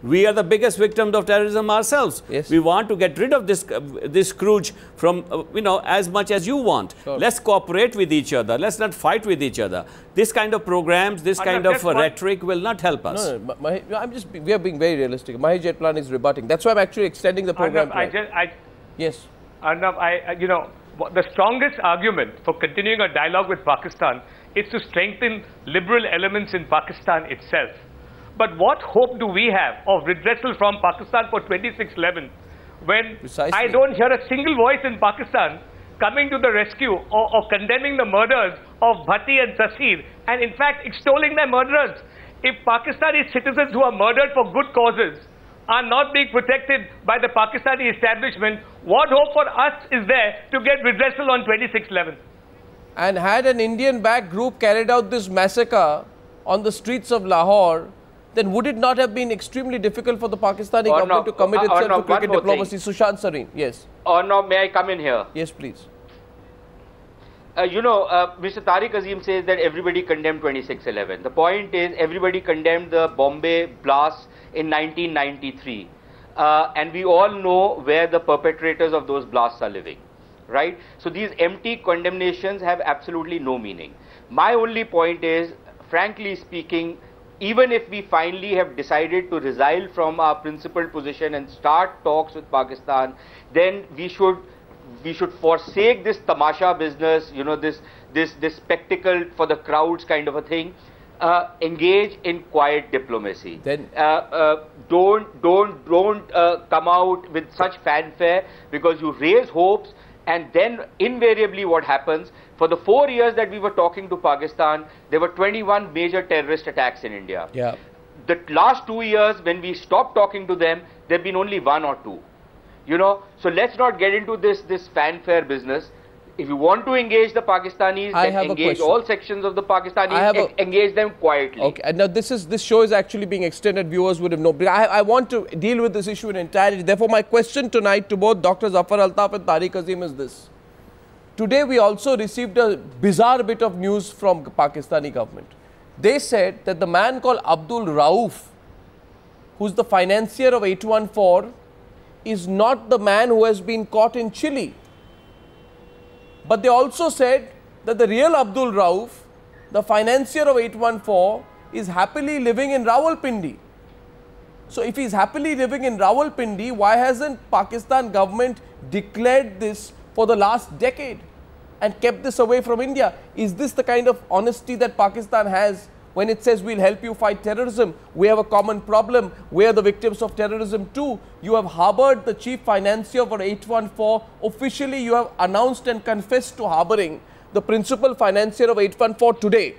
We are the biggest victims of terrorism ourselves. Yes. We want to get rid of this scourge from, as much as you want. Sure. Let's cooperate with each other. Let's not fight with each other. This kind of programs, this kind of rhetoric will not help us. No, we are being very realistic. Mahesh Jetlan is rebutting. That's why I'm actually extending the program. Yes. Arnab, the strongest argument for continuing a dialogue with Pakistan is to strengthen liberal elements in Pakistan itself. But what hope do we have of redressal from Pakistan for 2611 when I don't hear a single voice in Pakistan coming to the rescue or condemning the murders of Bhatti and Tasir, and in fact extolling their murderers? If Pakistani citizens who are murdered for good causes are not being protected by the Pakistani establishment, what hope for us is there to get redressal on 2611? And had an Indian-backed group carried out this massacre on the streets of Lahore, then would it not have been extremely difficult for the Pakistani government to commit itself to cricket diplomacy? Sushant Sareen, yes. Or no, may I come in here? Yes, please. Mr. Tariq Azim says that everybody condemned 2611. The point is, everybody condemned the Bombay blast in 1993. And we all know where the perpetrators of those blasts are living, right? So these empty condemnations have absolutely no meaning. My only point is, frankly speaking, even if we finally have decided to resile from our principled position and start talks with Pakistan, then we should forsake this tamasha business, this spectacle for the crowds kind of a thing. Engage in quiet diplomacy. Then don't come out with such fanfare, because you raise hopes, and then invariably what happens, for the 4 years that we were talking to Pakistan, there were 21 major terrorist attacks in India. Yeah. The last 2 years, when we stopped talking to them, there have been only 1 or 2. So let's not get into this fanfare business. If you want to engage the Pakistanis, then engage all sections of the Pakistanis, engage them quietly. Okay, and now this show is actually being extended. Viewers would have known. I want to deal with this issue in entirety. Therefore, my question tonight to both Dr. Zafar Altaf and Tariq Azim is this. Today, we also received a bizarre bit of news from the Pakistani government. They said that the man called Abdul Rauf, who's the financier of 814, is not the man who has been caught in Chile. But they also said that the real Abdul Rauf, the financier of 814, is happily living in Rawalpindi. So if he's happily living in Rawalpindi, why hasn't Pakistan government declared this for the last decade and kept this away from India? Is this the kind of honesty that Pakistan has when it says we'll help you fight terrorism? We have a common problem. We are the victims of terrorism too. You have harbored the chief financier for 814. Officially, you have announced and confessed to harboring the principal financier of 814 today.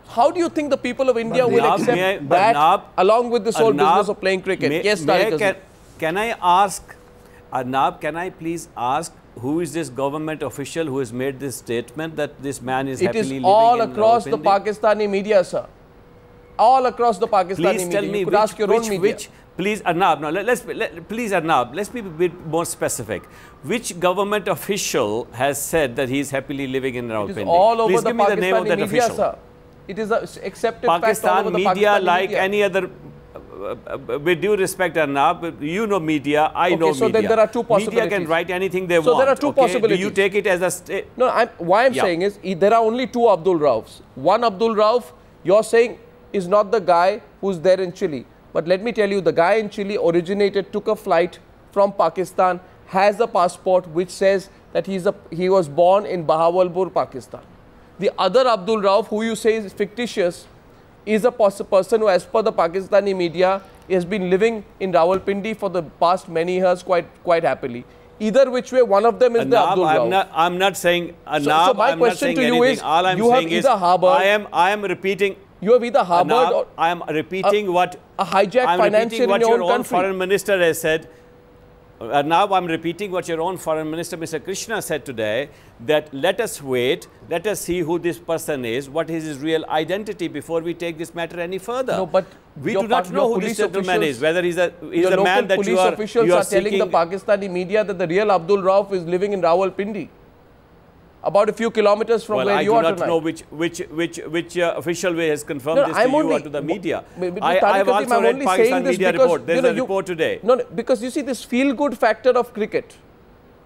How do you think the people of India will accept that along with this whole business of playing cricket? Yes, Tariq. Can I ask, Arnab, can I please ask, who is this government official who has made this statement that this man is happily living in Rawalpindi? It is all across the Pakistani media, sir. All across the Pakistani media. Please tell me you could ask your own media. Please, Arnab, please, Arnab, let's be a bit more specific. Which government official has said that he is happily living in Rawalpindi? It is all over please the give me the name of that Pakistani media, official. sir. It is an accepted Pakistan fact all over the media, Pakistani like media. any other, with due respect, Arnab, you know media, I know media. So then there are two possibilities. Media can write anything they want. So there are two possibilities. Do you take it as a... No, why I'm saying is, there are only two Abdul Raufs. One Abdul Rauf, you're saying, is not the guy who's there in Chile. But let me tell you, the guy in Chile originated, took a flight from Pakistan, has a passport which says that he was born in Bahawalpur, Pakistan. The other Abdul Rauf, who you say is fictitious, is a person who, as per the Pakistani media, has been living in Rawalpindi for the past many years quite happily. Either which way, one of them is the Abdul Rauf. I'm not saying, so my question to you is, you have either harbored... I am repeating... You have either harbored or... I am repeating what... A hijacked financier in your own country. Foreign Minister has said. Now I'm repeating what your own Foreign Minister, Mr. Krishna, said today, that let us wait, let us see who this person is, what is his real identity before we take this matter any further. No, but we do not know who this gentleman is, whether he's a man that you are officials are telling the Pakistani media that the real Abdul Rauf is living in Rawalpindi. about a few kilometers from where you are tonight. I do not know which official way has confirmed this to you or to the media. I have also read Pakistan media report. There is a report today. No, because you see, this feel-good factor of cricket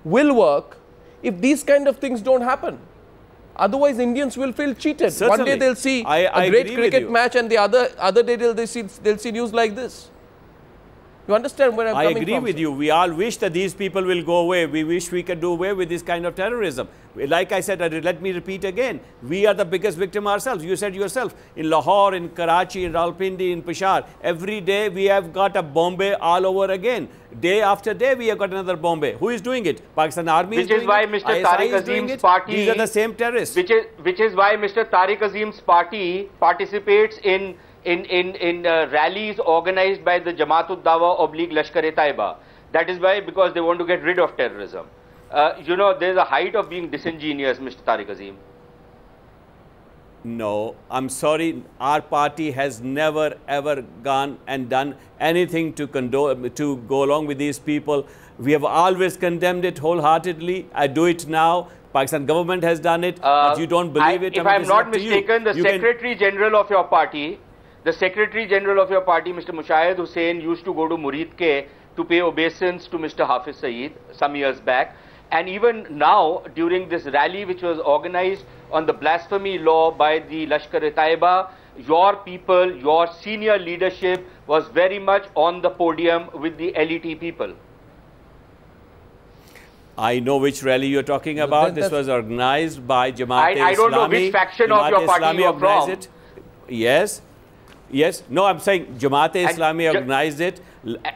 will work if these kind of things don't happen. Otherwise, Indians will feel cheated. Certainly. One day they'll see a great cricket match, and the other day they'll see news like this. You understand where I'm coming from? I agree with you. We all wish that these people will go away. We wish we could do away with this kind of terrorism. Like I said, let me repeat again. We are the biggest victim ourselves. You said yourself, in Lahore, in Karachi, in Rawalpindi, in Peshawar, every day we have got a Bombay all over again. Day after day we have got another Bombay. Who is doing it? Pakistan Army is doing it. Which is why Mr. Tariq Azim's party... These are the same terrorists. Which is why Mr. Tariq Azim's party participates in rallies organized by the Jamaat-ud-Dawa / Lashkar-e-Taiba. That is why, because they want to get rid of terrorism. You know, there is a height of being disingenuous, Mr. Tariq Azim. No, I'm sorry, our party has never ever gone and done anything to go along with these people. We have always condemned it wholeheartedly. I do it now. Pakistan government has done it, but you don't believe it. If I'm not mistaken, the Secretary General of your party, Mr. Mushahid Hussain, used to go to Muridke to pay obeisance to Mr. Hafiz Saeed some years back. And even now, during this rally which was organized on the blasphemy law by the Lashkar-e-Taiba, your people, your senior leadership was very much on the podium with the LET people. I know which rally you're talking about. This was organized by Jamaat-e-Islami. I don't know which faction of your party you're from. Yes. Yes. No, I'm saying Jamaat-e-Islami organized it.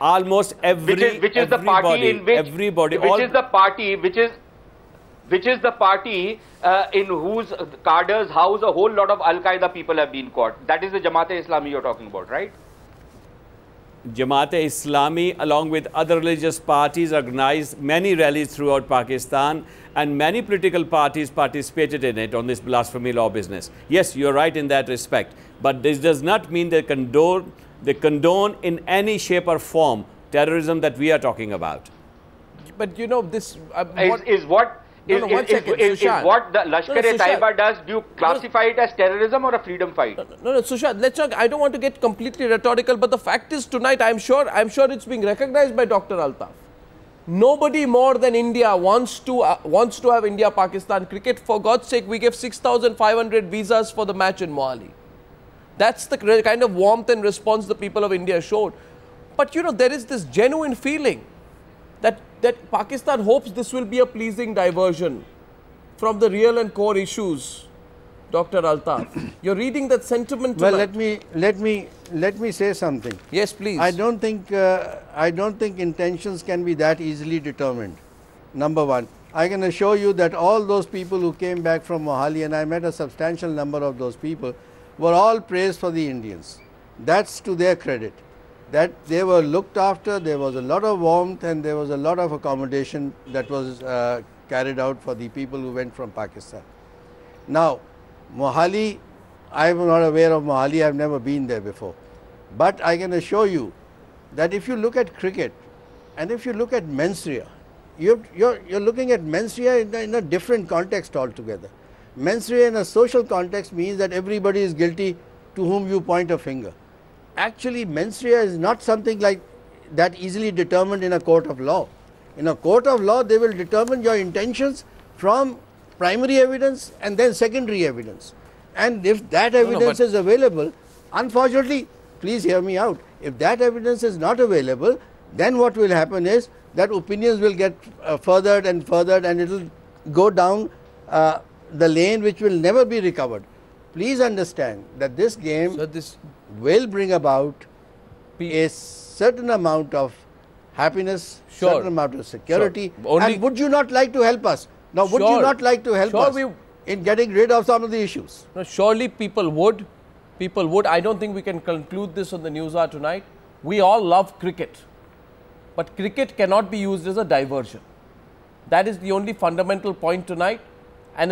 Almost everybody. Which is the party in whose cadre's house a whole lot of Al-Qaeda people have been caught. That is the Jamaat-e-Islami you're talking about, right? Jamaat-e-Islami, along with other religious parties, organized many rallies throughout Pakistan, and many political parties participated in it on this blasphemy law business. Yes, you're right in that respect. But this does not mean they condone in any shape or form terrorism that we are talking about. But you know, this is what the Lashkar-e-Taiba does. Do you classify it as terrorism or a freedom fight? No, Sushant, let's not. I don't want to get completely rhetorical, but the fact is tonight, I'm sure it's being recognized by Dr. Altaf. Nobody more than India wants to have India-Pakistan cricket. For God's sake, we gave 6,500 visas for the match in Mohali. That's the kind of warmth and response the people of India showed. But you know, there is this genuine feeling that Pakistan hopes this will be a pleasing diversion from the real and core issues. Dr. Altaf, you're reading that sentiment tonight. Well, let me say something. Yes, please. I don't think intentions can be that easily determined. Number one, I can assure you that all those people who came back from Mohali, and I met a substantial number of those people, were all praised for the Indians. That's to their credit. That they were looked after, there was a lot of warmth, and there was a lot of accommodation that was carried out for the people who went from Pakistan. Now, Mohali, I am not aware of Mohali, I have never been there before. But I can assure you that if you look at cricket and if you look at menswear, you're looking at menswear in a different context altogether. Menswear in a social context means that everybody is guilty to whom you point a finger. Actually, menswear is not something like that easily determined in a court of law. In a court of law, they will determine your intentions from primary evidence and then secondary evidence. And if that evidence is available, unfortunately, please hear me out, if that evidence is not available, then what will happen is that opinions will get furthered and furthered, and it will go down the lane which will never be recovered. Please understand that this game will bring about a certain amount of happiness, certain amount of security. And would you not like to help us? Now, would you not like to help us in getting rid of some of the issues? No, surely people would. People would. I don't think we can conclude this on the News Hour tonight. We all love cricket. But cricket cannot be used as a diversion. That is the only fundamental point tonight. And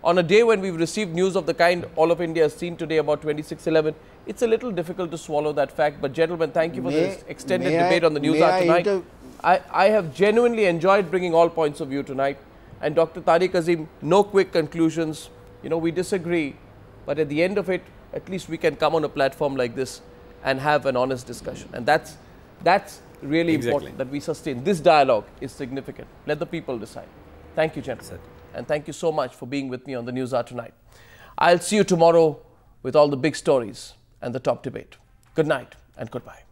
on a day when we've received news of the kind all of India has seen today about 26/11, it's a little difficult to swallow that fact. But gentlemen, thank you for this extended debate on the News Hour tonight. I have genuinely enjoyed bringing all points of view tonight. And Dr. Tariq Azim, no quick conclusions. You know, we disagree, but at the end of it, at least we can come on a platform like this and have an honest discussion. And that's really important, that we sustain. This dialogue is significant. Let the people decide. Thank you, gentlemen. And thank you so much for being with me on the News Hour tonight. I'll see you tomorrow with all the big stories and the top debate. Good night and goodbye.